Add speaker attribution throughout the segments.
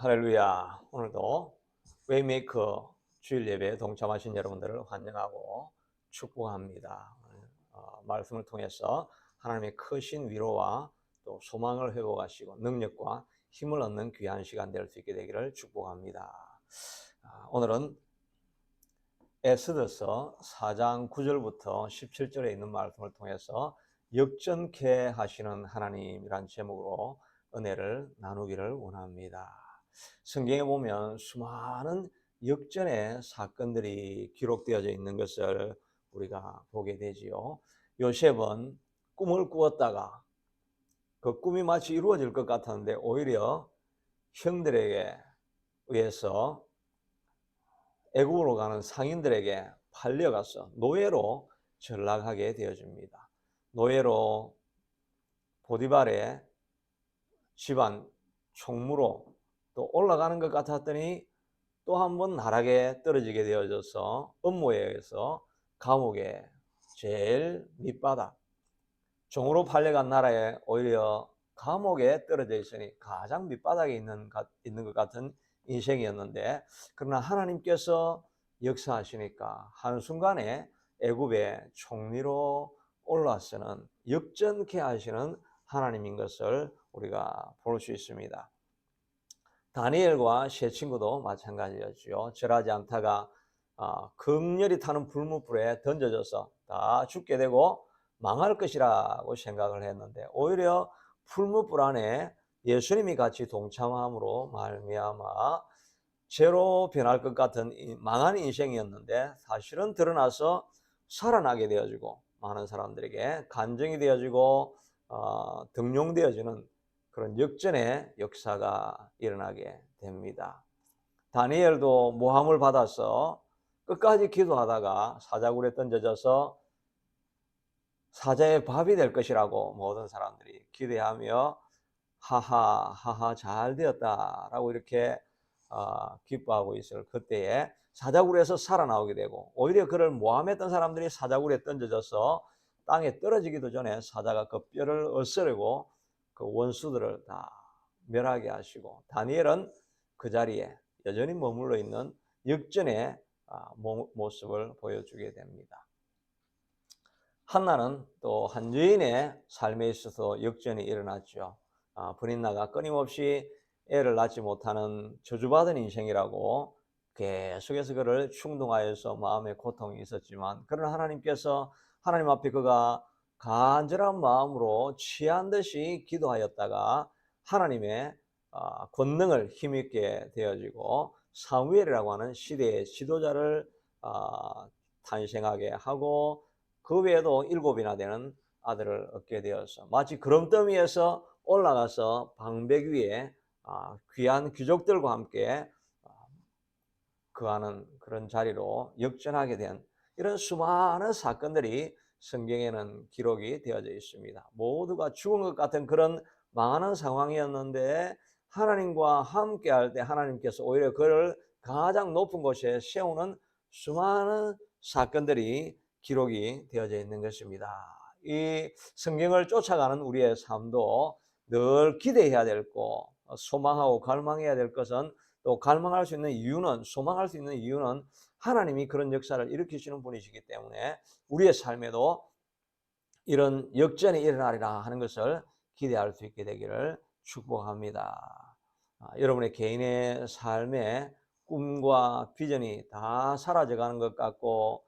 Speaker 1: 할렐루야. 오늘도 웨이메이커 주일 예배에 동참하신 여러분들을 환영하고 축복합니다. 말씀을 통해서 하나님의 크신 위로와 또 소망을 회복하시고 능력과 힘을 얻는 귀한 시간 될 수 있게 되기를 축복합니다. 오늘은 에스더서 4장 9절부터 17절에 있는 말씀을 통해서 역전케 하시는 하나님이란 제목으로 은혜를 나누기를 원합니다. 성경에 보면 수많은 역전의 사건들이 기록되어져 있는 것을 우리가 보게 되지요. 요셉은 꿈을 꾸었다가 그 꿈이 마치 이루어질 것 같았는데 오히려 형들에게 의해서 애굽으로 가는 상인들에게 팔려가서 노예로 전락하게 되어집니다. 노예로 보디발의 집안 총무로 또 올라가는 것 같았더니 또 한 번 나락에 떨어지게 되어져서 업무에 의해서 감옥에 제일 밑바닥, 종으로 팔려간 나라에 오히려 감옥에 떨어져 있으니 가장 밑바닥에 있는 것 같은 인생이었는데, 그러나 하나님께서 역사하시니까 한순간에 애굽의 총리로 올라서는 역전케 하시는 하나님인 것을 우리가 볼 수 있습니다. 다니엘과 세 친구도 마찬가지였죠. 절하지 않다가 극렬히 타는 불못불에 던져져서 다 죽게 되고 망할 것이라고 생각을 했는데, 오히려 풀무불 안에 예수님이 같이 동참함으로 말미암아 죄로 변할 것 같은 망한 인생이었는데 사실은 드러나서 살아나게 되어지고 많은 사람들에게 간증이 되어지고 등용되어지는 그런 역전의 역사가 일어나게 됩니다. 다니엘도 모함을 받아서 끝까지 기도하다가 사자굴에 던져져서 사자의 밥이 될 것이라고 모든 사람들이 기대하며 하하 잘 되었다라고 이렇게 기뻐하고 있을 그때에 사자굴에서 살아나오게 되고, 오히려 그를 모함했던 사람들이 사자굴에 던져져서 땅에 떨어지기도 전에 사자가 그 뼈를 엇스르고 그 원수들을 다 멸하게 하시고, 다니엘은 그 자리에 여전히 머물러 있는 역전의 모습을 보여주게 됩니다. 한나는 또 한 여인의 삶에 있어서 역전이 일어났죠. 브린나가 끊임없이 애를 낳지 못하는 저주받은 인생이라고 계속해서 그를 충동하여서 마음의 고통이 있었지만, 그러나 하나님께서 하나님 앞에 그가 간절한 마음으로 취한 듯이 기도하였다가 하나님의 권능을 힘있게 되어지고 사무엘이라고 하는 시대의 지도자를 탄생하게 하고, 그 외에도 7이나 되는 아들을 얻게 되어서 마치 구름더미에서 올라가서 방백 위에 귀한 귀족들과 함께 거하는 그런 자리로 역전하게 된 이런 수많은 사건들이 성경에는 기록이 되어져 있습니다. 모두가 죽은 것 같은 그런 망하는 상황이었는데, 하나님과 함께 할 때 하나님께서 오히려 그를 가장 높은 곳에 세우는 수많은 사건들이 기록이 되어져 있는 것입니다. 이 성경을 쫓아가는 우리의 삶도 늘 기대해야 될 것, 소망하고 갈망해야 될 것은, 또 갈망할 수 있는 이유는, 소망할 수 있는 이유는 하나님이 그런 역사를 일으키시는 분이시기 때문에 우리의 삶에도 이런 역전이 일어나리라 하는 것을 기대할 수 있게 되기를 축복합니다. 여러분의 개인의 삶에 꿈과 비전이 다 사라져가는 것 같고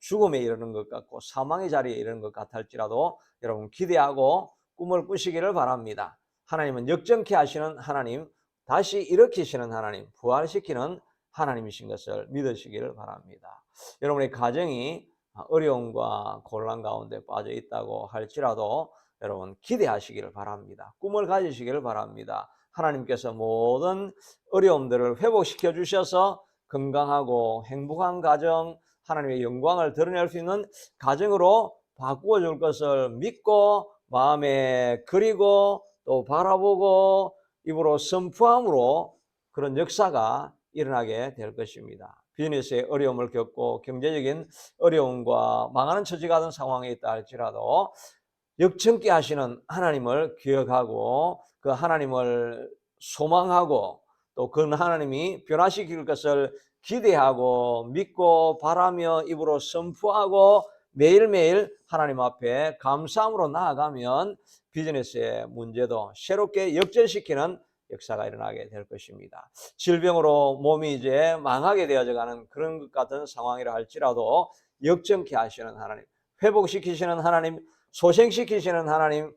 Speaker 1: 죽음에 이르는 것 같고 사망의 자리에 이르는 것 같을지라도 여러분 기대하고 꿈을 꾸시기를 바랍니다. 하나님은 역전케 하시는 하나님, 다시 일으키시는 하나님, 부활시키는 하나님이신 것을 믿으시기를 바랍니다. 여러분의 가정이 어려움과 곤란 가운데 빠져 있다고 할지라도 여러분 기대하시기를 바랍니다. 꿈을 가지시기를 바랍니다. 하나님께서 모든 어려움들을 회복시켜 주셔서 건강하고 행복한 가정, 하나님의 영광을 드러낼 수 있는 가정으로 바꾸어 줄 것을 믿고 마음에 그리고 또 바라보고 입으로 선포함으로 그런 역사가 일어나게 될 것입니다. 비즈니스의 어려움을 겪고 경제적인 어려움과 망하는 처지가 된 상황에 있다 할지라도 역전케 하시는 하나님을 기억하고 그 하나님을 소망하고 또 그 하나님이 변화시킬 것을 기대하고 믿고 바라며 입으로 선포하고 매일매일 하나님 앞에 감사함으로 나아가면 비즈니스의 문제도 새롭게 역전시키는 역사가 일어나게 될 것입니다. 질병으로 몸이 이제 망하게 되어져 가는 그런 것 같은 상황이라 할지라도 역전케 하시는 하나님, 회복시키시는 하나님, 소생시키시는 하나님,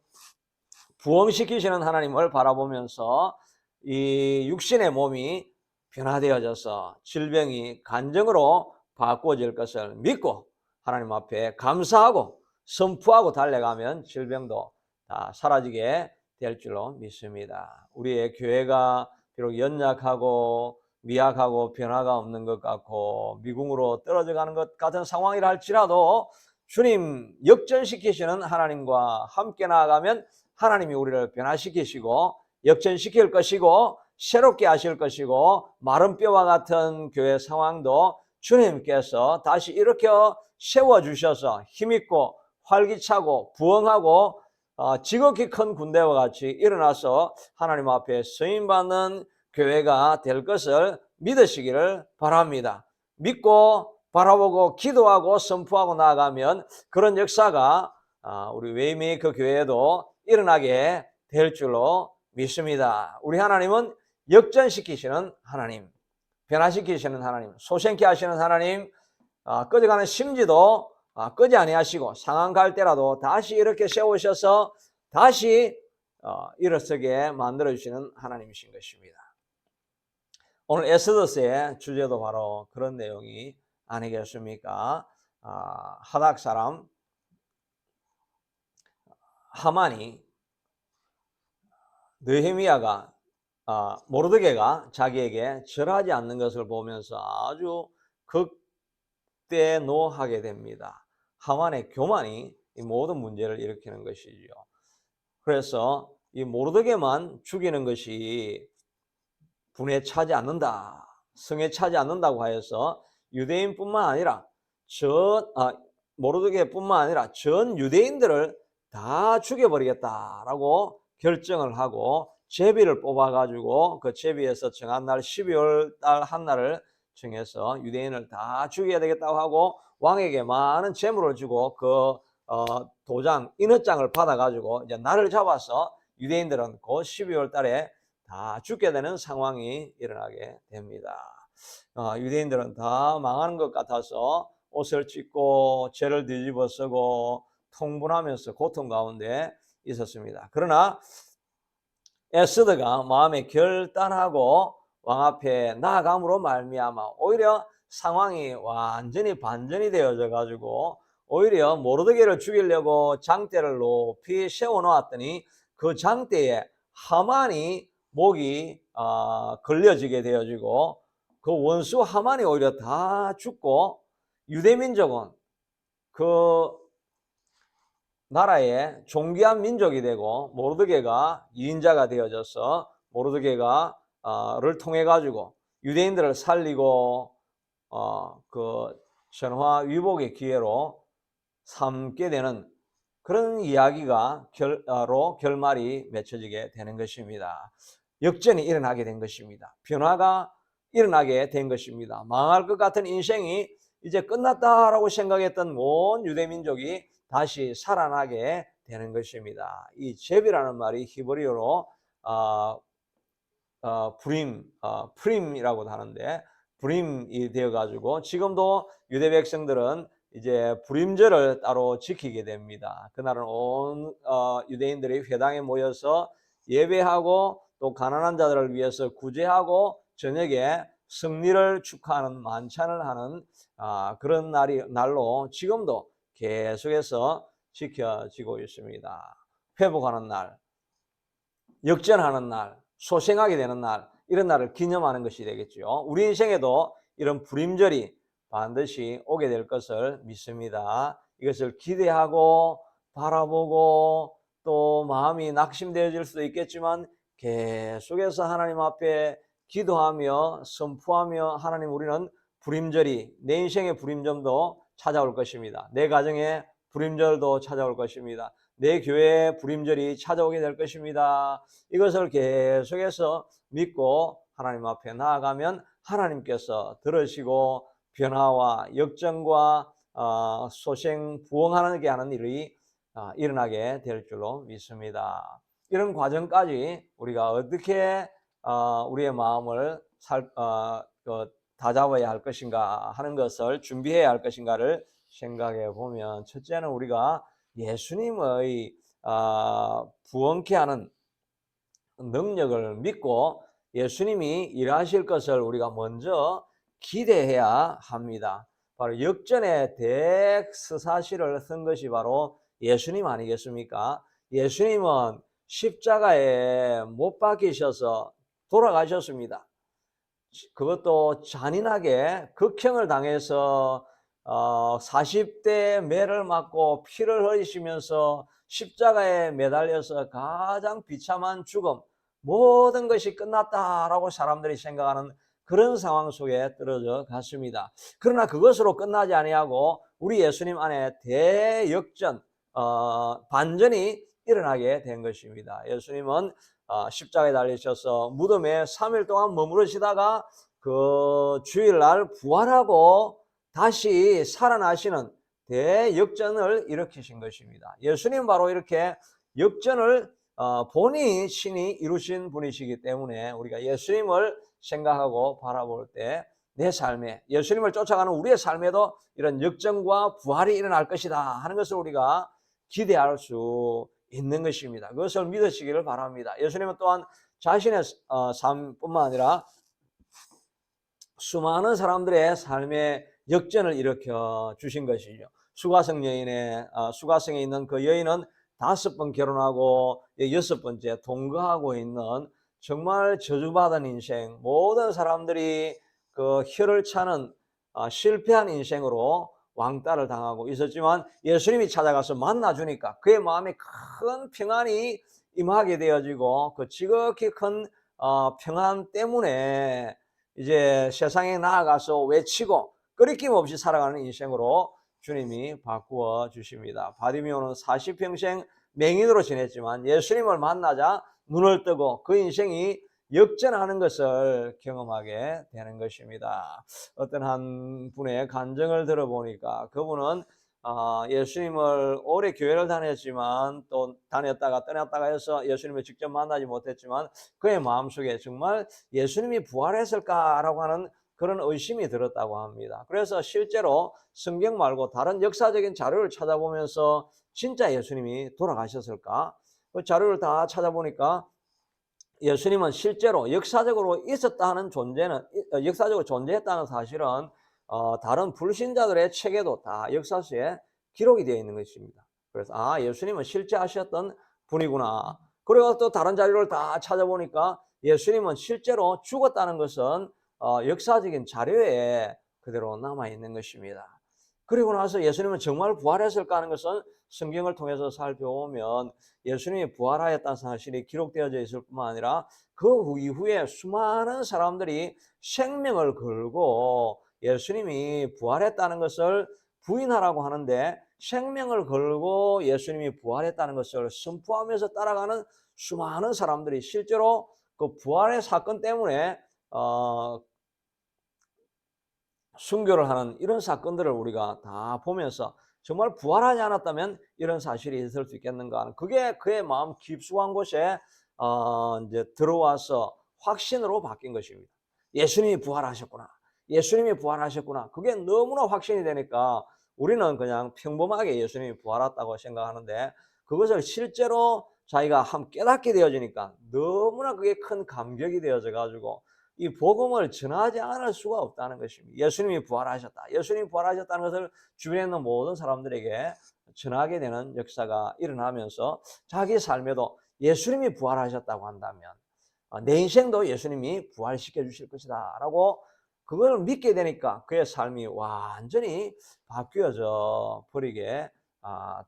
Speaker 1: 부흥시키시는 하나님을 바라보면서 이 육신의 몸이 변화되어져서 질병이 간증으로 바꿔질 것을 믿고 하나님 앞에 감사하고 선포하고 달려가면 질병도 다 사라지게 될 줄로 믿습니다. 우리의 교회가 비록 연약하고 미약하고 변화가 없는 것 같고 미궁으로 떨어져 가는 것 같은 상황이라 할지라도 주님 역전시키시는 하나님과 함께 나아가면 하나님이 우리를 변화시키시고 역전시킬 것이고 새롭게 하실 것이고 마른 뼈와 같은 교회 상황도 주님께서 다시 일으켜 세워주셔서 힘있고 활기차고 부흥하고 지극히 큰 군대와 같이 일어나서 하나님 앞에 쓰임받는 교회가 될 것을 믿으시기를 바랍니다. 믿고 바라보고 기도하고 선포하고 나아가면 그런 역사가 우리 웨이메이커 교회에도 일어나게 될 줄로 믿습니다. 우리 하나님은 역전시키시는 하나님, 변화시키시는 하나님, 소생케 하시는 하나님, 꺼져가는 심지도 끄지 아니하시고 상한 갈 때라도 다시 이렇게 세우셔서 다시 일어서게 만들어주시는 하나님이신 것입니다. 오늘 에스더서의 주제도 바로 그런 내용이 아니겠습니까? 하닥 사람 하만이 느헤미야가 모르드게가 자기에게 절하지 않는 것을 보면서 아주 극대노하게 됩니다. 하만의 교만이 이 모든 문제를 일으키는 것이죠. 그래서 이 모르드게만 죽이는 것이 분에 차지 않는다, 성에 차지 않는다고 하여서 유대인뿐만 아니라 모르드게뿐만 아니라 전 유대인들을 다 죽여버리겠다라고 결정을 하고 제비를 뽑아가지고 그 제비에서 정한 날 12월 달 한 날을 정해서 유대인을 다 죽여야 되겠다고 하고 왕에게 많은 재물을 주고 그 도장 인허장을 받아가지고 이제 날을 잡아서 유대인들은 그 12월 달에 다 죽게 되는 상황이 일어나게 됩니다. 유대인들은 다 망하는 것 같아서 옷을 찢고 죄를 뒤집어 쓰고 통분하면서 고통 가운데 있었습니다. 그러나 에스더가 마음에 결단하고 왕 앞에 나아감으로 말미암아 오히려 상황이 완전히 반전이 되어져 가지고 오히려 모르드게를 죽이려고 장대를 높이 세워 놓았더니 그 장대에 하만이 목이 걸려지게 되어지고 그 원수 하만이 오히려 다 죽고 유대민족은 그 나라의 존귀한 민족이 되고 모르드게가 2인자가 되어져서 모르드게가 를 통해 가지고 유대인들을 살리고 그 전화 위복의 기회로 삼게 되는 그런 이야기가 결말이 맺혀지게 되는 것입니다. 역전이 일어나게 된 것입니다. 변화가 일어나게 된 것입니다. 망할 것 같은 인생이 이제 끝났다라고 생각했던 온 유대민족이 다시 살아나게 되는 것입니다. 이 제비라는 말이 히브리어로 프림이라고도 하는데 불임이 되어가지고 지금도 유대 백성들은 이제 불임절을 따로 지키게 됩니다. 그날은 온 유대인들이 회당에 모여서 예배하고 또 가난한 자들을 위해서 구제하고 저녁에 승리를 축하하는 만찬을 하는 그런 날로 지금도 계속해서 지켜지고 있습니다. 회복하는 날, 역전하는 날, 소생하게 되는 날, 이런 날을 기념하는 것이 되겠죠. 우리 인생에도 이런 불임절이 반드시 오게 될 것을 믿습니다. 이것을 기대하고 바라보고 또 마음이 낙심되어질 수도 있겠지만 계속해서 하나님 앞에 기도하며 선포하며 하나님 우리는 불임절이 내 인생의 불임점도 찾아올 것입니다. 내 가정의 불임절도 찾아올 것입니다. 내 교회에 불임절이 찾아오게 될 것입니다. 이것을 계속해서 믿고 하나님 앞에 나아가면 하나님께서 들으시고 변화와 역전과 소생부흥하게 하는 일이 일어나게 될 줄로 믿습니다. 이런 과정까지 우리가 어떻게 우리의 마음을 다잡아야 할 것인가 하는 것을 준비해야 할 것인가를 생각해 보면, 첫째는 우리가 예수님의 부흥케 하는 능력을 믿고 예수님이 일하실 것을 우리가 먼저 기대해야 합니다. 바로 역전의 대스사시를 쓴 것이 바로 예수님 아니겠습니까? 예수님은 십자가에 못 박히셔서 돌아가셨습니다. 그것도 잔인하게 극형을 당해서 40대 매를 맞고 피를 흘리시면서 십자가에 매달려서 가장 비참한 죽음, 모든 것이 끝났다라고 사람들이 생각하는 그런 상황 속에 떨어져 갔습니다. 그러나 그것으로 끝나지 아니하고 우리 예수님 안에 대역전, 반전이 일어나게 된 것입니다. 예수님은 십자가에 달리셔서 무덤에 3일 동안 머무르시다가 그 주일날 부활하고 다시 살아나시는 대역전을 일으키신 것입니다. 예수님 바로 이렇게 역전을 본인이 신이 이루신 분이시기 때문에 우리가 예수님을 생각하고 바라볼 때 내 삶에, 예수님을 쫓아가는 우리의 삶에도 이런 역전과 부활이 일어날 것이다 하는 것을 우리가 기대할 수 있는 것입니다. 그것을 믿으시기를 바랍니다. 예수님은 또한 자신의 삶뿐만 아니라 수많은 사람들의 삶의 역전을 일으켜 주신 것이죠. 수가성에 있는 그 여인은 5번 결혼하고 6번째 동거하고 있는 정말 저주받은 인생, 모든 사람들이 그 혀를 차는 실패한 인생으로 왕따를 당하고 있었지만 예수님이 찾아가서 만나주니까 그의 마음에 큰 평안이 임하게 되어지고 그 지극히 큰 평안 때문에 이제 세상에 나아가서 외치고 끊김 없이 살아가는 인생으로 주님이 바꾸어 주십니다. 바디메오는 40평생 맹인으로 지냈지만 예수님을 만나자 눈을 뜨고 그 인생이 역전하는 것을 경험하게 되는 것입니다. 어떤 한 분의 간증을 들어보니까 그분은 예수님을 오래 교회를 다녔지만 또 다녔다가 떠났다가 해서 예수님을 직접 만나지 못했지만 그의 마음속에 정말 예수님이 부활했을까라고 하는 그런 의심이 들었다고 합니다. 그래서 실제로 성경 말고 다른 역사적인 자료를 찾아보면서 진짜 예수님이 돌아가셨을까? 그 자료를 다 찾아보니까 예수님은 실제로 역사적으로 있었다는 존재는, 역사적으로 존재했다는 사실은 다른 불신자들의 책에도 다 역사서에 기록이 되어 있는 것입니다. 그래서 예수님은 실제 하셨던 분이구나. 그리고 또 다른 자료를 다 찾아보니까 예수님은 실제로 죽었다는 것은 역사적인 자료에 그대로 남아 있는 것입니다. 그리고 나서 예수님은 정말 부활했을까 하는 것은 성경을 통해서 살펴보면 예수님이 부활하였다는 사실이 기록되어져 있을 뿐만 아니라 그 이후에 수많은 사람들이 생명을 걸고 예수님이 부활했다는 것을 부인하라고 하는데 생명을 걸고 예수님이 부활했다는 것을 선포하면서 따라가는 수많은 사람들이 실제로 그 부활의 사건 때문에 순교를 하는 이런 사건들을 우리가 다 보면서 정말 부활하지 않았다면 이런 사실이 있을 수 있겠는가 하는, 그게 그의 마음 깊숙한 곳에 이제 들어와서 확신으로 바뀐 것입니다. 예수님이 부활하셨구나. 예수님이 부활하셨구나. 그게 너무나 확신이 되니까 우리는 그냥 평범하게 예수님이 부활했다고 생각하는데 그것을 실제로 자기가 깨닫게 되어지니까 너무나 그게 큰 감격이 되어져 가지고 이 복음을 전하지 않을 수가 없다는 것입니다. 예수님이 부활하셨다. 예수님이 부활하셨다는 것을 주변에 있는 모든 사람들에게 전하게 되는 역사가 일어나면서 자기 삶에도 예수님이 부활하셨다고 한다면 내 인생도 예수님이 부활시켜 주실 것이다 라고 그걸 믿게 되니까 그의 삶이 완전히 바뀌어져 버리게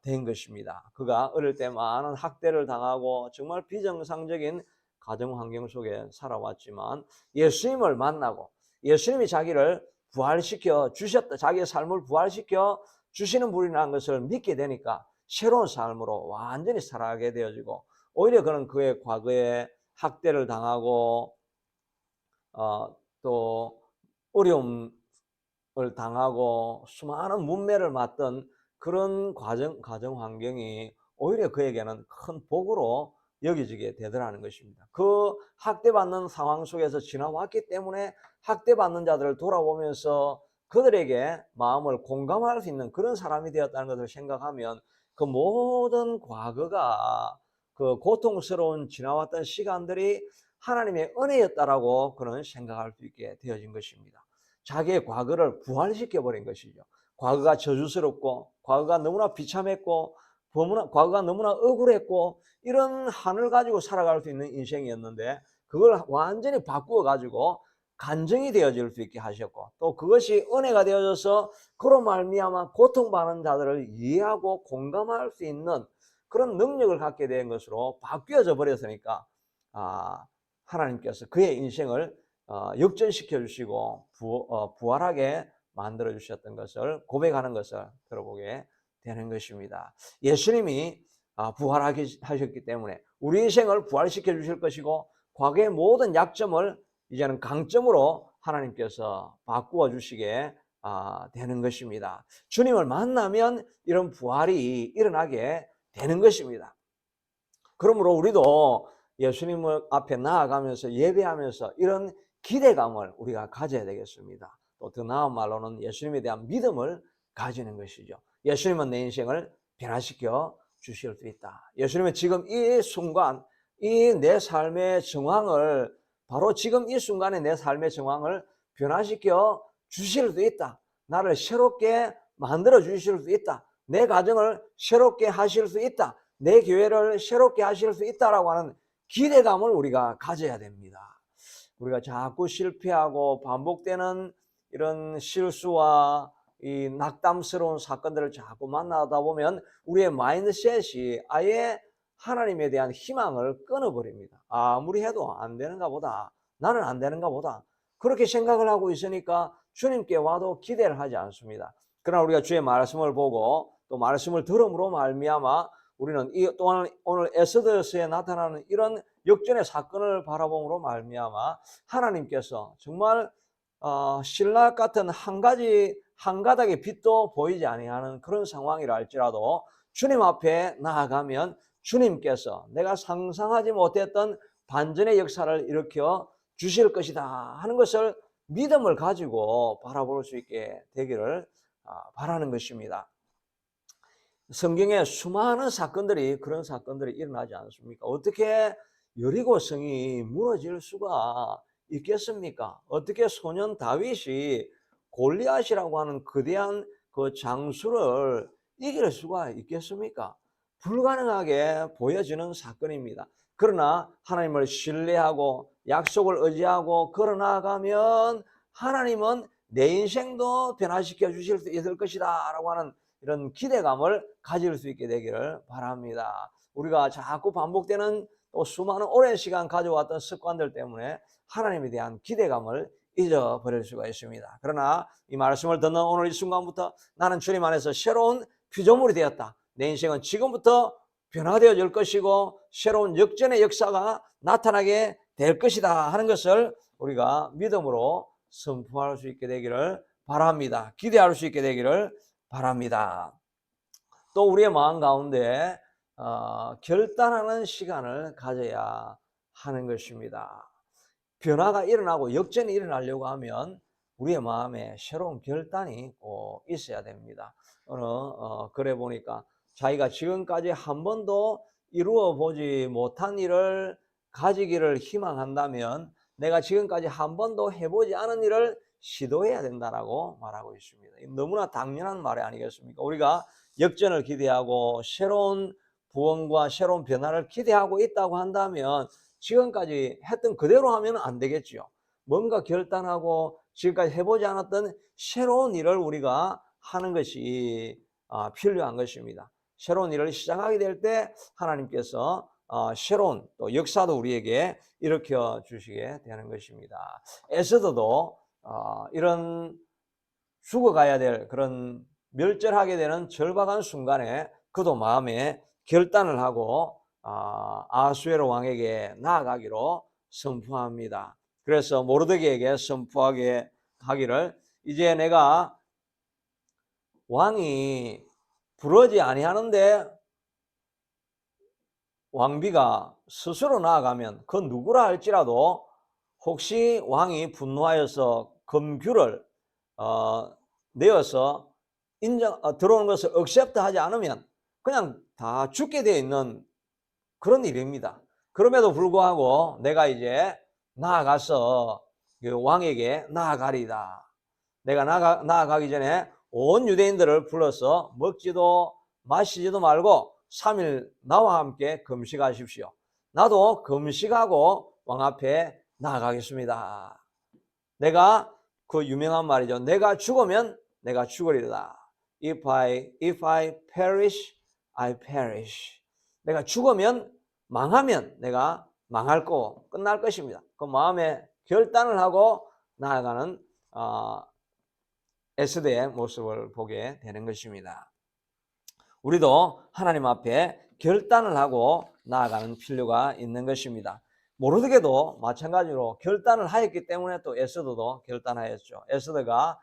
Speaker 1: 된 것입니다. 그가 어릴 때 많은 학대를 당하고 정말 비정상적인 가정 환경 속에 살아왔지만 예수님을 만나고 예수님이 자기를 부활시켜 주셨다, 자기의 삶을 부활시켜 주시는 분이라는 것을 믿게 되니까 새로운 삶으로 완전히 살아가게 되어지고, 오히려 그는 그의 과거에 학대를 당하고 또 어려움을 당하고 수많은 문매를 맞던 그런 가정 환경이 오히려 그에게는 큰 복으로 여겨지게 되더라는 것입니다. 그 학대받는 상황 속에서 지나왔기 때문에 학대받는 자들을 돌아보면서 그들에게 마음을 공감할 수 있는 그런 사람이 되었다는 것을 생각하면, 그 모든 과거가, 그 고통스러운 지나왔던 시간들이 하나님의 은혜였다라고 그는 생각할 수 있게 되어진 것입니다. 자기의 과거를 부활시켜 버린 것이죠. 과거가 저주스럽고, 과거가 너무나 비참했고, 과거가 너무나 억울했고, 이런 한을 가지고 살아갈 수 있는 인생이었는데, 그걸 완전히 바꾸어 가지고 간증이 되어질 수 있게 하셨고, 또 그것이 은혜가 되어져서 그로 말미암아 고통받는 자들을 이해하고 공감할 수 있는 그런 능력을 갖게 된 것으로 바뀌어져 버렸으니까, 하나님께서 그의 인생을 역전시켜 주시고 부활하게 만들어 주셨던 것을 고백하는 것을 들어보게 되는 것입니다. 예수님이 부활하셨기 때문에 우리 인생을 부활시켜 주실 것이고, 과거의 모든 약점을 이제는 강점으로 하나님께서 바꾸어 주시게 되는 것입니다. 주님을 만나면 이런 부활이 일어나게 되는 것입니다. 그러므로 우리도 예수님 앞에 나아가면서 예배하면서 이런 기대감을 우리가 가져야 되겠습니다. 또 더 나은 말로는 예수님에 대한 믿음을 가지는 것이죠. 예수님은 내 인생을 변화시켜 주실 수 있다. 예수님은 지금 이 순간, 이 내 삶의 정황을, 바로 지금 이 순간에 내 삶의 정황을 변화시켜 주실 수 있다. 나를 새롭게 만들어 주실 수 있다. 내 가정을 새롭게 하실 수 있다. 내 교회를 새롭게 하실 수 있다라고 하는 기대감을 우리가 가져야 됩니다. 우리가 자꾸 실패하고 반복되는 이런 실수와 이 낙담스러운 사건들을 자꾸 만나다 보면 우리의 마인드셋이 아예 하나님에 대한 희망을 끊어버립니다. 아무리 해도 안 되는가 보다, 나는 안 되는가 보다, 그렇게 생각을 하고 있으니까 주님께 와도 기대를 하지 않습니다. 그러나 우리가 주의 말씀을 보고 또 말씀을 들음으로 말미암아 우리는 이 또한 오늘 에스더서에 나타나는 이런 역전의 사건을 바라봄으로 말미암아 하나님께서 정말 신라 같은 한 가닥의 빛도 보이지 아니하는 그런 상황이라 할지라도 주님 앞에 나아가면 주님께서 내가 상상하지 못했던 반전의 역사를 일으켜 주실 것이다 하는 것을 믿음을 가지고 바라볼 수 있게 되기를 바라는 것입니다. 성경에 수많은 사건들이, 그런 사건들이 일어나지 않습니까? 어떻게 여리고성이 무너질 수가 있겠습니까? 어떻게 소년 다윗이 골리앗이라고 하는 거대한 그 장수를 이길 수가 있겠습니까? 불가능하게 보여지는 사건입니다. 그러나 하나님을 신뢰하고 약속을 의지하고 걸어나가면 하나님은 내 인생도 변화시켜 주실 수 있을 것이다 라고 하는 이런 기대감을 가질 수 있게 되기를 바랍니다. 우리가 자꾸 반복되는 또 수많은 오랜 시간 가져왔던 습관들 때문에 하나님에 대한 기대감을 잊어버릴 수가 있습니다. 그러나 이 말씀을 듣는 오늘 이 순간부터 나는 주님 안에서 새로운 피조물이 되었다. 내 인생은 지금부터 변화되어질 것이고 새로운 역전의 역사가 나타나게 될 것이다 하는 것을 우리가 믿음으로 선포할 수 있게 되기를 바랍니다. 기대할 수 있게 되기를 바랍니다. 또 우리의 마음 가운데 결단하는 시간을 가져야 하는 것입니다. 변화가 일어나고 역전이 일어나려고 하면 우리의 마음에 새로운 결단이 꼭 있어야 됩니다. 어느 글에 보니까 자기가 지금까지 한 번도 이루어 보지 못한 일을 가지기를 희망한다면 내가 지금까지 한 번도 해보지 않은 일을 시도해야 된다라고 말하고 있습니다. 너무나 당연한 말이 아니겠습니까? 우리가 역전을 기대하고 새로운 부흥과 새로운 변화를 기대하고 있다고 한다면 지금까지 했던 그대로 하면 안 되겠죠. 뭔가 결단하고 지금까지 해보지 않았던 새로운 일을 우리가 하는 것이 필요한 것입니다. 새로운 일을 시작하게 될 때 하나님께서 새로운 또 역사도 우리에게 일으켜 주시게 되는 것입니다. 에스더도 이런 죽어가야 될 그런 멸절하게 되는 절박한 순간에 그도 마음에 결단을 하고 아수에로 왕에게 나아가기로 선포합니다. 그래서 모르드게에게 선포하게 하기를, 이제 내가 왕이 부르지 아니하는데 왕비가 스스로 나아가면 그 누구라 할지라도 혹시 왕이 분노하여서 검규를 내어서 들어오는 것을 억셉트하지 않으면 그냥 다 죽게 되어 있는 그런 일입니다. 그럼에도 불구하고 내가 이제 나아가서 그 왕에게 나아가리다. 내가 나아가기 전에 온 유대인들을 불러서 먹지도 마시지도 말고 3일 나와 함께 금식하십시오. 나도 금식하고 왕 앞에 나아가겠습니다. 내가 그 유명한 말이죠. 내가 죽으면 내가 죽으리라. If I perish, I perish. 내가 죽으면, 망하면 내가 망할 거고 끝날 것입니다. 그 마음에 결단을 하고 나아가는 에스더의 모습을 보게 되는 것입니다. 우리도 하나님 앞에 결단을 하고 나아가는 필요가 있는 것입니다. 모르드게도 마찬가지로 결단을 하였기 때문에 또 에스더도 결단하였죠. 에스더가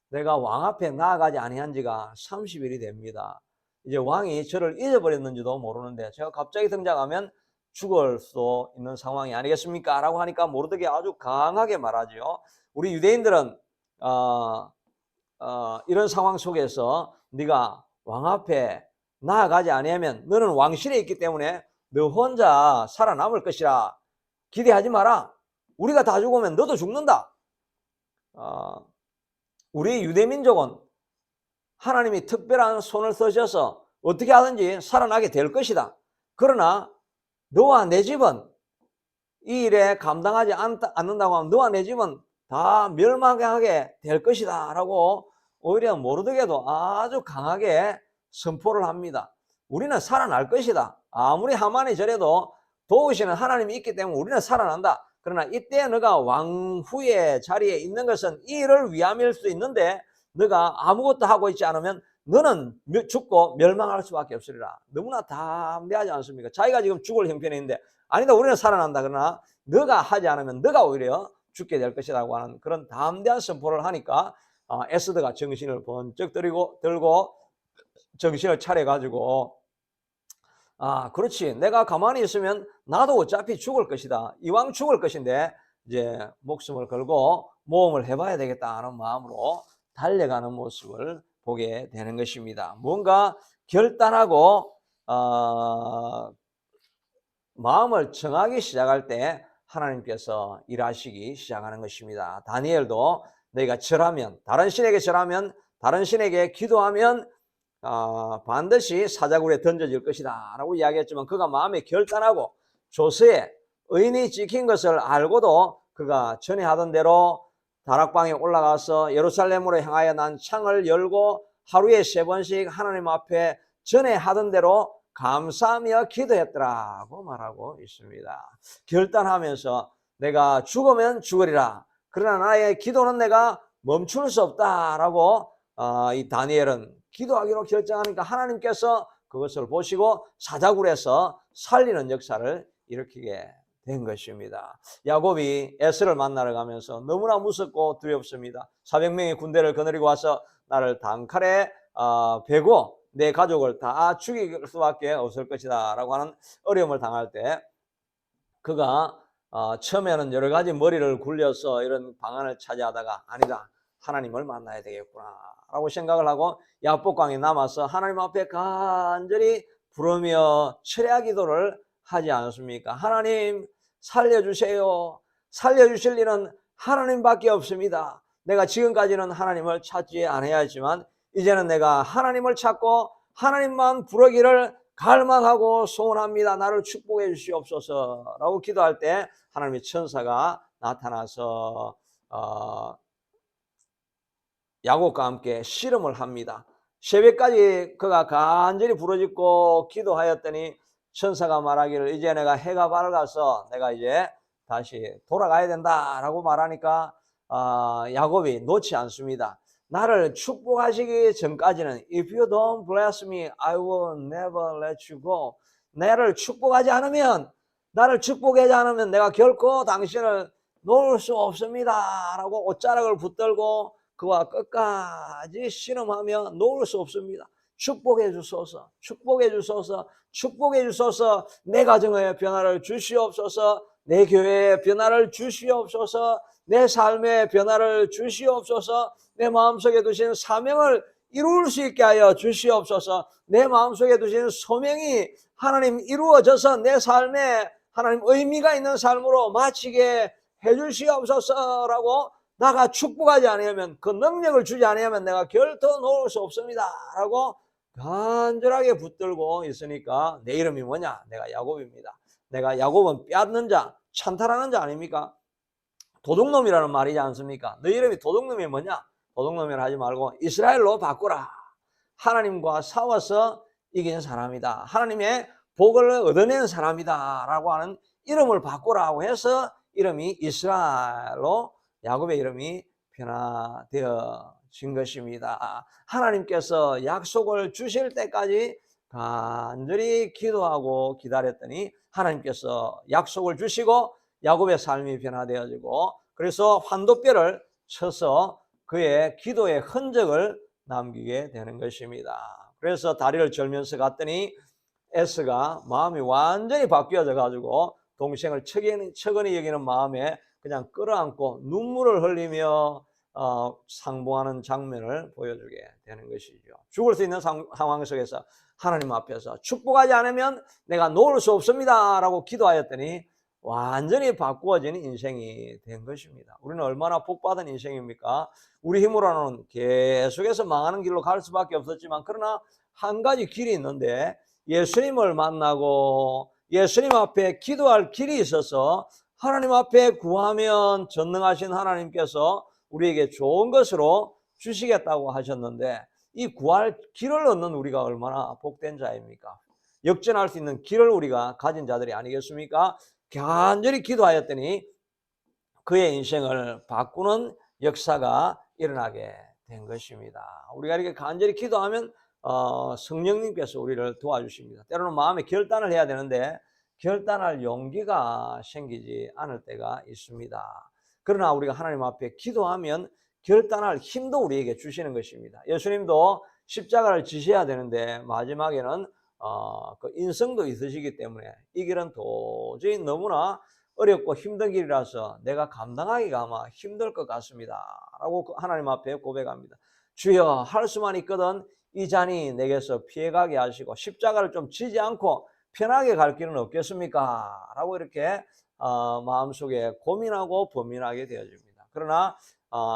Speaker 1: 내가 왕 앞에 나아가지 아니한 지가 30일이 됩니다. 이제 왕이 저를 잊어버렸는지도 모르는데 제가 갑자기 등장하면 죽을 수도 있는 상황이 아니겠습니까? 라고 하니까 모르드게 아주 강하게 말하죠. 우리 유대인들은 이런 상황 속에서 네가 왕 앞에 나아가지 아니하면 너는 왕실에 있기 때문에 너 혼자 살아남을 것이라 기대하지 마라. 우리가 다 죽으면 너도 죽는다. 우리 유대민족은 하나님이 특별한 손을 쓰셔서 어떻게 하든지 살아나게 될 것이다. 그러나 너와 내 집은 이 일에 감당하지 않는다고 하면 너와 내 집은 다 멸망하게 될 것이다 라고 오히려 모르드게도 아주 강하게 선포를 합니다. 우리는 살아날 것이다. 아무리 하만이 저래도 도우시는 하나님이 있기 때문에 우리는 살아난다. 그러나 이때 너가 왕후의 자리에 있는 것은 이 일을 위함일 수 있는데 너가 아무것도 하고 있지 않으면 너는 죽고 멸망할 수밖에 없으리라. 너무나 담대하지 않습니까? 자기가 지금 죽을 형편에 있는데 아니다, 우리는 살아난다. 그러나 너가 하지 않으면 너가 오히려 죽게 될 것이라고 하는 그런 담대한 선포를 하니까 에스더가 정신을 번쩍 들고 정신을 차려가지고 그렇지, 내가 가만히 있으면 나도 어차피 죽을 것이다. 이왕 죽을 것인데 이제 목숨을 걸고 모험을 해봐야 되겠다 하는 마음으로 달려가는 모습을 보게 되는 것입니다. 뭔가 결단하고 마음을 정하기 시작할 때 하나님께서 일하시기 시작하는 것입니다. 다니엘도 너희가 절하면, 다른 신에게 절하면, 다른 신에게 기도하면 반드시 사자굴에 던져질 것이다 라고 이야기했지만 그가 마음에 결단하고 조서에 의인이 찍힌 것을 알고도 그가 전에 하던 대로 다락방에 올라가서 예루살렘으로 향하여 난 창을 열고 하루에 3번씩 하나님 앞에 전에 하던 대로 감사하며 기도했더라고 말하고 있습니다. 결단하면서 내가 죽으면 죽으리라. 그러나 나의 기도는 내가 멈출 수 없다라고 이 다니엘은 기도하기로 결정하니까 하나님께서 그것을 보시고 사자굴에서 살리는 역사를 일으키게 된 것입니다. 야곱이 에스를 만나러 가면서 너무나 무섭고 두렵습니다. 400명의 군대를 거느리고 와서 나를 단칼에 베고 내 가족을 다 죽일 수밖에 없을 것이다 라고 하는 어려움을 당할 때 그가 처음에는 여러 가지 머리를 굴려서 이런 방안을 차지하다가 아니다, 하나님을 만나야 되겠구나 라고 생각을 하고 야복강에 남아서 하나님 앞에 간절히 부르며 철야 기도를 하지 않습니까? 하나님 살려주세요. 살려주실 일은 하나님밖에 없습니다. 내가 지금까지는 하나님을 찾지 않아야 했지만 이제는 내가 하나님을 찾고 하나님만 부르기를 갈망하고 소원합니다. 나를 축복해 주시옵소서 라고 기도할 때 하나님의 천사가 나타나서 야곱과 함께 씨름을 합니다. 새벽까지 그가 간절히 부르짖고 기도하였더니 천사가 말하기를 이제 내가 해가 밝아서 내가 이제 다시 돌아가야 된다 라고 말하니까 야곱이 놓지 않습니다. 나를 축복하시기 전까지는 if you don't bless me, I will never let you go. 나를 축복하지 않으면, 나를 축복하지 않으면 내가 결코 당신을 놓을 수 없습니다 라고 옷자락을 붙들고 그와 끝까지 씨름하며 놓을 수 없습니다. 축복해 주소서, 축복해 주소서, 축복해 주소서. 내 가정에 변화를 주시옵소서. 내 교회에 변화를 주시옵소서. 내 삶에 변화를 주시옵소서. 내 마음속에 두신 사명을 이룰 수 있게 하여 주시옵소서. 내 마음속에 두신 소명이 하나님 이루어져서 내 삶에 하나님 의미가 있는 삶으로 마치게 해 주시옵소서라고, 나가 축복하지 않으면, 그 능력을 주지 않으면 내가 결코 놓을 수 없습니다 라고 간절하게 붙들고 있으니까, 내 이름이 뭐냐? 내가 야곱입니다. 내가 야곱은 빼앗는 자, 찬탈하는 자 아닙니까? 도둑놈이라는 말이지 않습니까? 너 이름이 도둑놈이 뭐냐? 도둑놈이라 하지 말고 이스라엘로 바꾸라. 하나님과 싸워서 이긴 사람이다. 하나님의 복을 얻어낸 사람이다 라고 하는 이름을 바꾸라고 해서 이름이 이스라엘로 야곱의 이름이 변화되어진 것입니다. 하나님께서 약속을 주실 때까지 간절히 기도하고 기다렸더니 하나님께서 약속을 주시고 야곱의 삶이 변화되어지고, 그래서 환도뼈를 쳐서 그의 기도의 흔적을 남기게 되는 것입니다. 그래서 다리를 절면서 갔더니 에스가 마음이 완전히 바뀌어져 가지고 동생을 척연히 여기는 마음에 그냥 끌어안고 눈물을 흘리며 상봉하는 장면을 보여주게 되는 것이죠. 죽을 수 있는 상황 속에서 하나님 앞에서 축복하지 않으면 내가 놓을 수 없습니다 라고 기도하였더니 완전히 바꾸어지는 인생이 된 것입니다. 우리는 얼마나 복받은 인생입니까? 우리 힘으로는 계속해서 망하는 길로 갈 수밖에 없었지만, 그러나 한 가지 길이 있는데, 예수님을 만나고 예수님 앞에 기도할 길이 있어서 하나님 앞에 구하면 전능하신 하나님께서 우리에게 좋은 것으로 주시겠다고 하셨는데, 이 구할 길을 얻는 우리가 얼마나 복된 자입니까? 역전할 수 있는 길을 우리가 가진 자들이 아니겠습니까? 간절히 기도하였더니 그의 인생을 바꾸는 역사가 일어나게 된 것입니다. 우리가 이렇게 간절히 기도하면 성령님께서 우리를 도와주십니다. 때로는 마음에 결단을 해야 되는데 결단할 용기가 생기지 않을 때가 있습니다. 그러나 우리가 하나님 앞에 기도하면 결단할 힘도 우리에게 주시는 것입니다. 예수님도 십자가를 지셔야 되는데 마지막에는 그 인성도 있으시기 때문에 이 길은 도저히 너무나 어렵고 힘든 길이라서 내가 감당하기가 아마 힘들 것 같습니다 라고 하나님 앞에 고백합니다. 주여, 할 수만 있거든 이 잔이 내게서 피해가게 하시고 십자가를 좀 지지 않고 편하게 갈 길은 없겠습니까? 라고 이렇게 마음속에 고민하고 범민하게 되어집니다. 그러나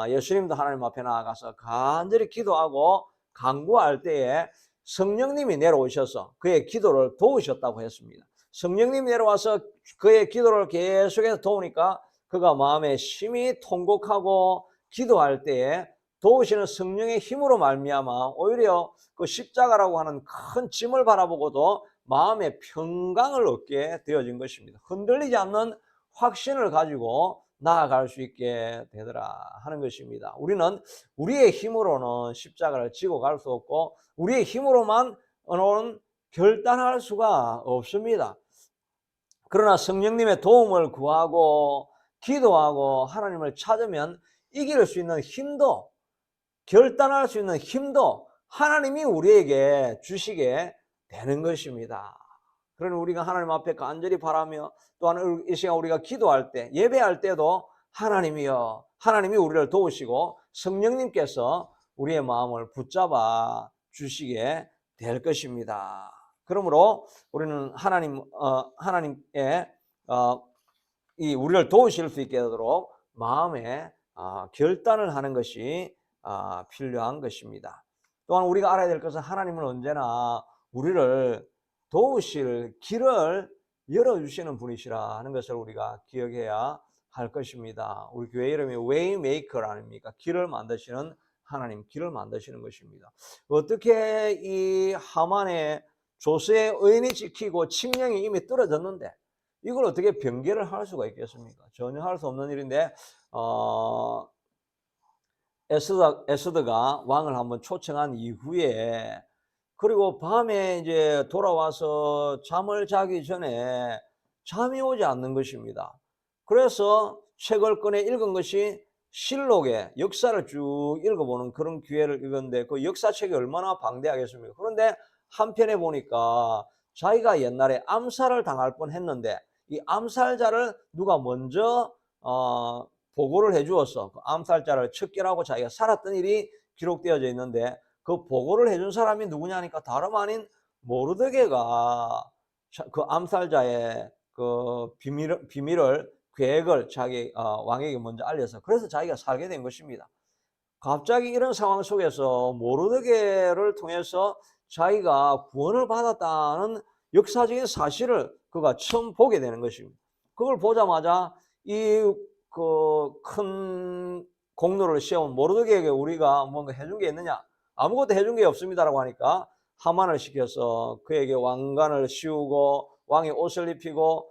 Speaker 1: 예수님도 하나님 앞에 나아가서 간절히 기도하고 간구할 때에 성령님이 내려오셔서 그의 기도를 도우셨다고 했습니다. 성령님이 내려와서 그의 기도를 계속해서 도우니까 그가 마음에 심히 통곡하고 기도할 때에 도우시는 성령의 힘으로 말미암아 오히려 그 십자가라고 하는 큰 짐을 바라보고도 마음의 평강을 얻게 되어진 것입니다. 흔들리지 않는 확신을 가지고 나아갈 수 있게 되더라 하는 것입니다. 우리는 우리의 힘으로는 십자가를 지고 갈 수 없고 우리의 힘으로만 결단할 수가 없습니다. 그러나 성령님의 도움을 구하고 기도하고 하나님을 찾으면 이길 수 있는 힘도, 결단할 수 있는 힘도 하나님이 우리에게 주시게 되는 것입니다. 그러니 우리가 하나님 앞에 간절히 바라며, 또한 이 시간 우리가 기도할 때, 예배할 때도 하나님이여, 하나님이 우리를 도우시고 성령님께서 우리의 마음을 붙잡아 주시게 될 것입니다. 그러므로 우리는 하나님의 이 우리를 도우실 수 있게 되도록 마음에 결단을 하는 것이 필요한 것입니다. 또한 우리가 알아야 될 것은 하나님은 언제나 우리를 도우실 길을 열어주시는 분이시라 하는 것을 우리가 기억해야 할 것입니다. 우리 교회 이름이 웨이메이커 아닙니까? 길을 만드시는 하나님, 길을 만드시는 것입니다. 어떻게 이 하만의 조세의 의인이 지키고 칙령이 이미 떨어졌는데 이걸 어떻게 변개를 할 수가 있겠습니까? 전혀 할 수 없는 일인데 에스더가 왕을 한번 초청한 이후에, 그리고 밤에 이제 돌아와서 잠을 자기 전에 잠이 오지 않는 것입니다. 그래서 책을 꺼내 읽은 것이 실록의 역사를 쭉 읽어보는 그런 기회를 읽었는데, 그 역사책이 얼마나 방대하겠습니까? 그런데 한편에 보니까 자기가 옛날에 암살을 당할 뻔했는데 이 암살자를 누가 먼저 보고를 해 주었어. 그 암살자를 척결하고 자기가 살았던 일이 기록되어져 있는데, 그 보고를 해준 사람이 누구냐니까 다름 아닌 모르드게가 그 암살자의 그 비밀을 계획을 자기 왕에게 먼저 알려서, 그래서 자기가 살게 된 것입니다. 갑자기 이런 상황 속에서 모르드게를 통해서 자기가 구원을 받았다는 역사적인 사실을 그가 처음 보게 되는 것입니다. 그걸 보자마자 이 그 큰 공로를 세운 모르드게에게 우리가 뭔가 해준 게 있느냐? 아무것도 해준 게 없습니다라고 하니까 하만을 시켜서 그에게 왕관을 씌우고 왕의 옷을 입히고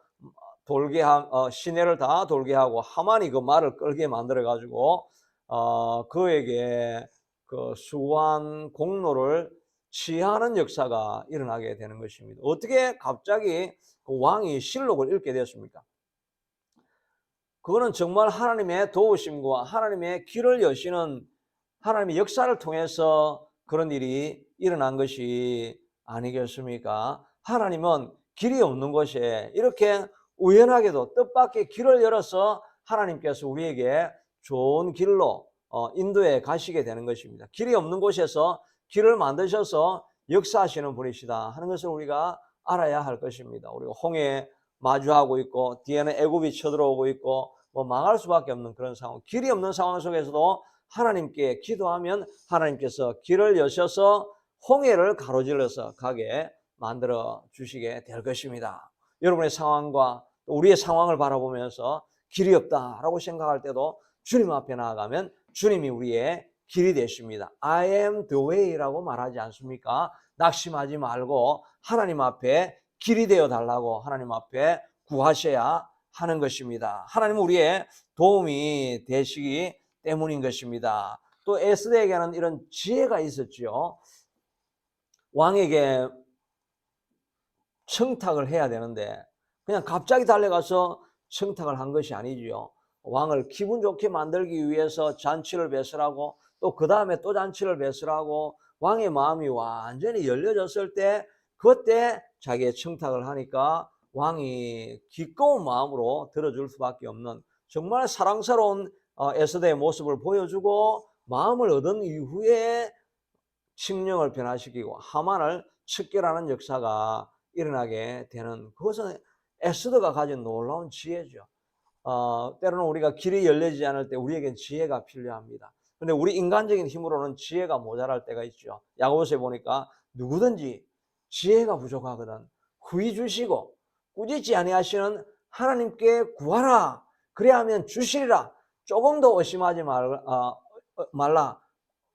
Speaker 1: 시내를 다 돌게 하고, 하만이 그 말을 끌게 만들어 가지고 그에게 그 수고한 공로를 취하는 역사가 일어나게 되는 것입니다. 어떻게 갑자기 그 왕이 실록을 읽게 되었습니까? 그거는 정말 하나님의 도우심과 하나님의 길을 여시는 하나님의 역사를 통해서 그런 일이 일어난 것이 아니겠습니까? 하나님은 길이 없는 곳에 이렇게 우연하게도 뜻밖의 길을 열어서 하나님께서 우리에게 좋은 길로 인도해 가시게 되는 것입니다. 길이 없는 곳에서 길을 만드셔서 역사하시는 분이시다 하는 것을 우리가 알아야 할 것입니다. 우리가 홍해 마주하고 있고 뒤에는 애굽이 쳐들어오고 있고 뭐 망할 수밖에 없는 그런 상황, 길이 없는 상황 속에서도 하나님께 기도하면 하나님께서 길을 여셔서 홍해를 가로질러서 가게 만들어 주시게 될 것입니다. 여러분의 상황과 우리의 상황을 바라보면서 길이 없다라고 생각할 때도 주님 앞에 나아가면 주님이 우리의 길이 되십니다. I am the way라고 말하지 않습니까? 낙심하지 말고 하나님 앞에 길이 되어 달라고 하나님 앞에 구하셔야 하는 것입니다. 하나님은 우리의 도움이 되시기 때문인 것입니다. 또 에스더에게는 이런 지혜가 있었지요. 왕에게 청탁을 해야 되는데 그냥 갑자기 달려가서 청탁을 한 것이 아니지요. 왕을 기분 좋게 만들기 위해서 잔치를 배설하고 또 그 다음에 또 잔치를 배설하고 왕의 마음이 완전히 열려졌을 때 그때 자기의 청탁을 하니까 왕이 기꺼운 마음으로 들어줄 수밖에 없는 정말 사랑스러운 에스더의 모습을 보여주고 마음을 얻은 이후에 칙령을 변화시키고 하만을 척결하는 역사가 일어나게 되는, 그것은 에스더가 가진 놀라운 지혜죠. 때로는 우리가 길이 열려지지 않을 때 우리에겐 지혜가 필요합니다. 근데 우리 인간적인 힘으로는 지혜가 모자랄 때가 있죠. 야고보서에 보니까 누구든지 지혜가 부족하거든 후히 주시고 꾸짖지 아니하시는 하나님께 구하라 그래야 하면 주시리라. 조금도 의심하지 말라.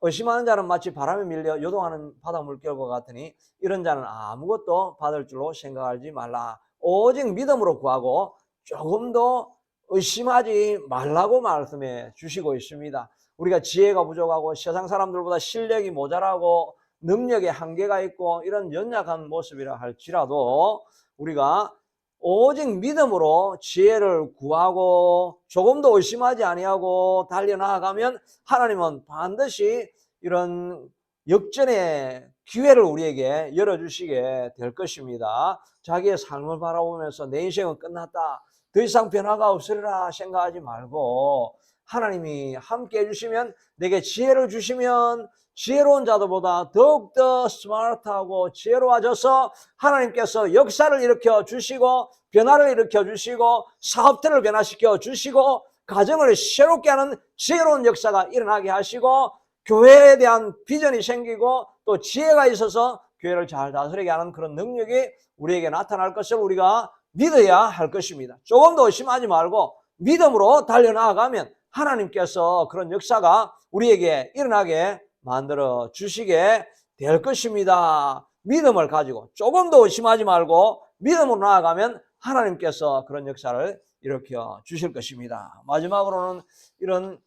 Speaker 1: 의심하는 자는 마치 바람에 밀려 요동하는 바다 물결과 같으니 이런 자는 아무것도 받을 줄로 생각하지 말라. 오직 믿음으로 구하고 조금도 의심하지 말라고 말씀해 주시고 있습니다. 우리가 지혜가 부족하고 세상 사람들보다 실력이 모자라고 능력에 한계가 있고 이런 연약한 모습이라 할지라도 우리가 오직 믿음으로 지혜를 구하고 조금도 의심하지 아니하고 달려나가면 하나님은 반드시 이런 역전의 기회를 우리에게 열어주시게 될 것입니다. 자기의 삶을 바라보면서 내 인생은 끝났다, 더 이상 변화가 없으리라 생각하지 말고 하나님이 함께 해주시면, 내게 지혜를 주시면 지혜로운 자들보다 더욱더 스마트하고 지혜로워져서 하나님께서 역사를 일으켜 주시고 변화를 일으켜 주시고 사업들을 변화시켜 주시고 가정을 새롭게 하는 지혜로운 역사가 일어나게 하시고 교회에 대한 비전이 생기고 또 지혜가 있어서 교회를 잘 다스리게 하는 그런 능력이 우리에게 나타날 것을 우리가 믿어야 할 것입니다. 조금도 의심하지 말고 믿음으로 달려나가면 하나님께서 그런 역사가 우리에게 일어나게 만들어 주시게 될 것입니다. 믿음을 가지고 조금도 의심하지 말고 믿음으로 나아가면 하나님께서 그런 역사를 일으켜 주실 것입니다. 마지막으로는 이런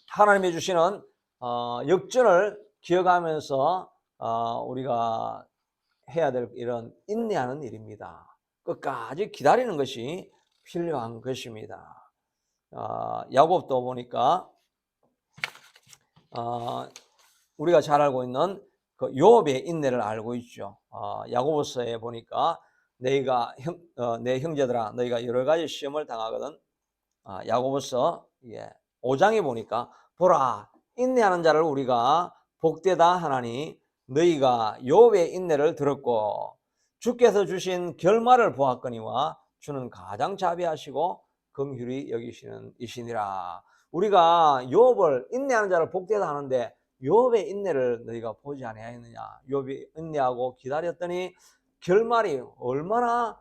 Speaker 1: 하나님이 주시는 역전을 기억하면서 우리가 해야 될 이런 인내하는 일입니다. 끝까지 기다리는 것이 필요한 것입니다. 야곱도 보니까 우리가 잘 알고 있는 그 요업의 인내를 알고 있죠. 야고보서에 보니까 너희가 내 형제들아 너희가 여러 가지 시험을 당하거든. 야고보서 5장에 보니까 보라 인내하는 자를 우리가 복되다 하나니 너희가 욥의 인내를 들었고 주께서 주신 결말을 보았거니와 주는 가장 자비하시고 긍휼히 여기시는 이시니라. 우리가 욥을 인내하는 자를 복되다 하는데 욥의 인내를 너희가 보지 아니하였느냐. 욥이 인내하고 기다렸더니 결말이 얼마나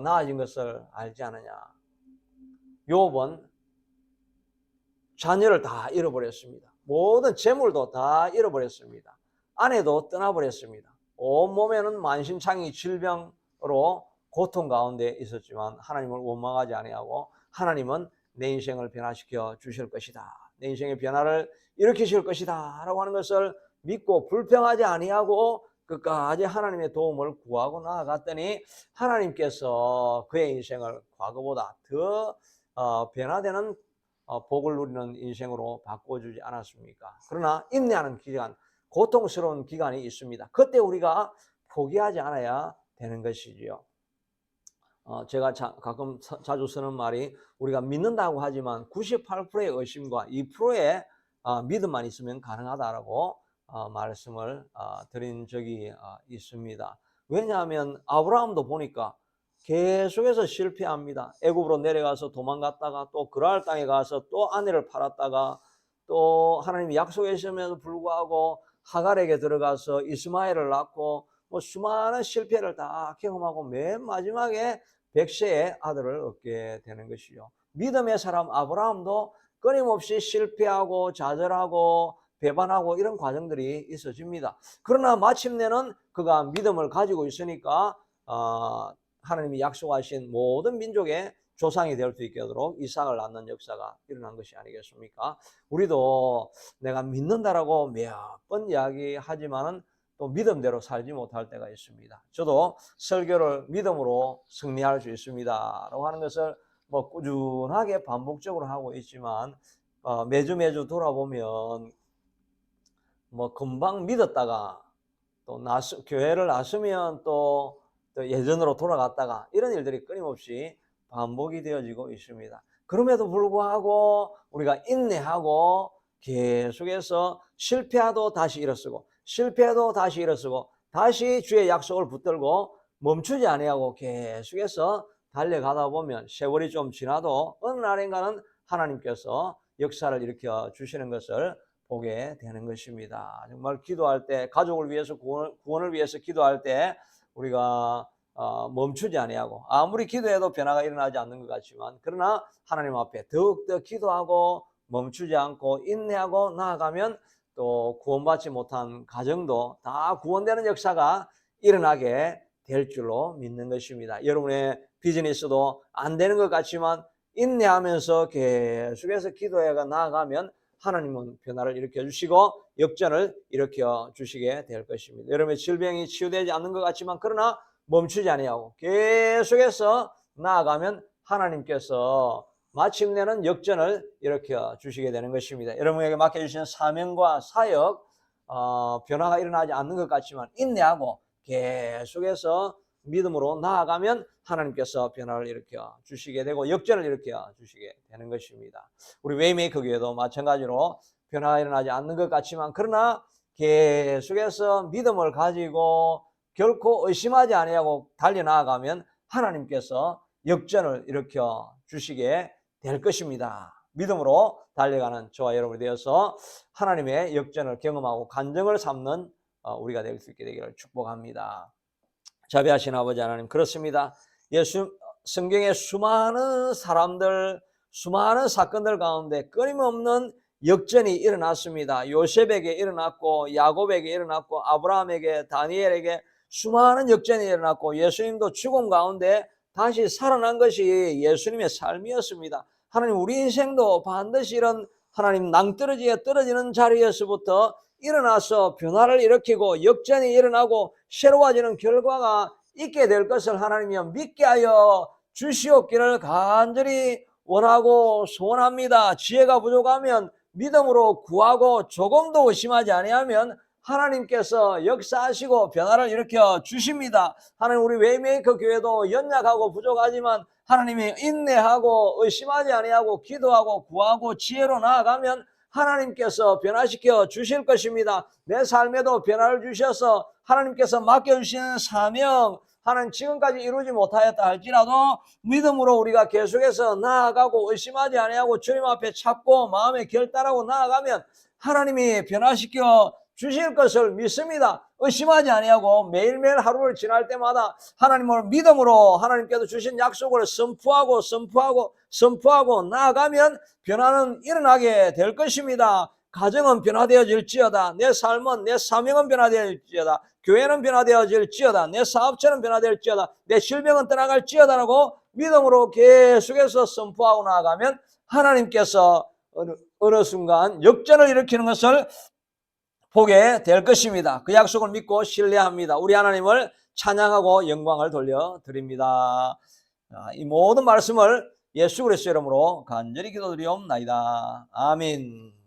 Speaker 1: 나아진 것을 알지 않느냐. 욥은 자녀를 다 잃어버렸습니다. 모든 재물도 다 잃어버렸습니다. 아내도 떠나버렸습니다. 온몸에는 만신창이 질병으로 고통 가운데 있었지만 하나님을 원망하지 아니하고 하나님은 내 인생을 변화시켜 주실 것이다. 내 인생의 변화를 일으키실 것이다 라고 하는 것을 믿고 불평하지 아니하고 끝까지 하나님의 도움을 구하고 나아갔더니 하나님께서 그의 인생을 과거보다 더 변화되는 복을 누리는 인생으로 바꿔주지 않았습니까? 그러나 인내하는 기간, 고통스러운 기간이 있습니다. 그때 우리가 포기하지 않아야 되는 것이지요. 제가 가끔 자주 쓰는 말이 우리가 믿는다고 하지만 98%의 의심과 2%의 믿음만 있으면 가능하다라고 말씀을 드린 적이 있습니다. 왜냐하면 아브라함도 보니까 계속해서 실패합니다. 애굽으로 내려가서 도망갔다가 또 그랄 땅에 가서 또 아내를 팔았다가 또 하나님이 약속하심에도 불구하고 하갈에게 들어가서 이스마엘을 낳고 뭐 수많은 실패를 다 경험하고 맨 마지막에 백세의 아들을 얻게 되는 것이죠. 믿음의 사람 아브라함도 끊임없이 실패하고 좌절하고 배반하고 이런 과정들이 있어집니다. 그러나 마침내는 그가 믿음을 가지고 있으니까 하나님이 약속하신 모든 민족의 조상이 될 수 있게 하도록 이삭을 낳는 역사가 일어난 것이 아니겠습니까? 우리도 내가 믿는다라고 몇 번 이야기하지만은 또 믿음대로 살지 못할 때가 있습니다. 저도 설교를 믿음으로 승리할 수 있습니다 라고 하는 것을 뭐 꾸준하게 반복적으로 하고 있지만 매주 돌아보면 뭐 금방 믿었다가 또 교회를 나서면 또 예전으로 돌아갔다가 이런 일들이 끊임없이 반복이 되어지고 있습니다. 그럼에도 불구하고 우리가 인내하고 계속해서 실패해도 다시 일어서고 실패해도 다시 일어서고 다시 주의 약속을 붙들고 멈추지 아니하고 계속해서 달려가다 보면 세월이 좀 지나도 어느 날인가는 하나님께서 역사를 일으켜 주시는 것을 보게 되는 것입니다. 정말 기도할 때 가족을 위해서 구원을 위해서 기도할 때 우리가 멈추지 아니하고 아무리 기도해도 변화가 일어나지 않는 것 같지만 그러나 하나님 앞에 더욱더 기도하고 멈추지 않고 인내하고 나아가면 또 구원받지 못한 가정도 다 구원되는 역사가 일어나게 될 줄로 믿는 것입니다. 여러분의 비즈니스도 안 되는 것 같지만 인내하면서 계속해서 기도해가 나아가면 하나님은 변화를 일으켜 주시고 역전을 일으켜 주시게 될 것입니다. 여러분의 질병이 치유되지 않는 것 같지만 그러나 멈추지 아니하고 계속해서 나아가면 하나님께서 마침내는 역전을 일으켜 주시게 되는 것입니다. 여러분에게 맡겨주시는 사명과 사역 변화가 일어나지 않는 것 같지만 인내하고 계속해서 믿음으로 나아가면 하나님께서 변화를 일으켜 주시게 되고 역전을 일으켜 주시게 되는 것입니다. 우리 웨이메이커 교회도 마찬가지로 변화가 일어나지 않는 것 같지만 그러나 계속해서 믿음을 가지고 결코 의심하지 아니하고 달려나가면 하나님께서 역전을 일으켜 주시게 될 것입니다. 믿음으로 달려가는 저와 여러분이 되어서 하나님의 역전을 경험하고 간증을 삼는 우리가 될 수 있게 되기를 축복합니다. 자비하신 아버지 하나님, 그렇습니다. 성경의 수많은 사람들, 수많은 사건들 가운데 끊임없는 역전이 일어났습니다. 요셉에게 일어났고 야곱에게 일어났고 아브라함에게 다니엘에게 수많은 역전이 일어났고 예수님도 죽음 가운데 다시 살아난 것이 예수님의 삶이었습니다. 하나님, 우리 인생도 반드시 이런 하나님 낭떠러지에 떨어지는 자리에서부터 일어나서 변화를 일으키고 역전이 일어나고 새로워지는 결과가 있게 될 것을 하나님이 믿게 하여 주시옵기를 간절히 원하고 소원합니다. 지혜가 부족하면 믿음으로 구하고 조금도 의심하지 아니하면 하나님께서 역사하시고 변화를 일으켜 주십니다. 하나님, 우리 웨이메이커 교회도 연약하고 부족하지만 하나님이 인내하고 의심하지 아니하고 기도하고 구하고 지혜로 나아가면 하나님께서 변화시켜 주실 것입니다. 내 삶에도 변화를 주셔서 하나님께서 맡겨주시는 사명, 하나님 지금까지 이루지 못하였다 할지라도 믿음으로 우리가 계속해서 나아가고 의심하지 아니하고 주님 앞에 찾고 마음에 결단하고 나아가면 하나님이 변화시켜 주실 것을 믿습니다. 의심하지 아니하고 매일매일 하루를 지날 때마다 하나님을 믿음으로 하나님께서 주신 약속을 선포하고 나아가면 변화는 일어나게 될 것입니다. 가정은 변화되어질지어다. 내 삶은, 내 사명은 변화되어질지어다. 교회는 변화되어질지어다. 내 사업체는 변화될지어다. 내 질병은 떠나갈지어다라고 믿음으로 계속해서 선포하고 나아가면 하나님께서 어느 순간 역전을 일으키는 것을 보게 될 것입니다. 그 약속을 믿고 신뢰합니다. 우리 하나님을 찬양하고 영광을 돌려드립니다. 이 모든 말씀을 예수 그리스도의 이름으로 간절히 기도드리옵나이다. 아멘.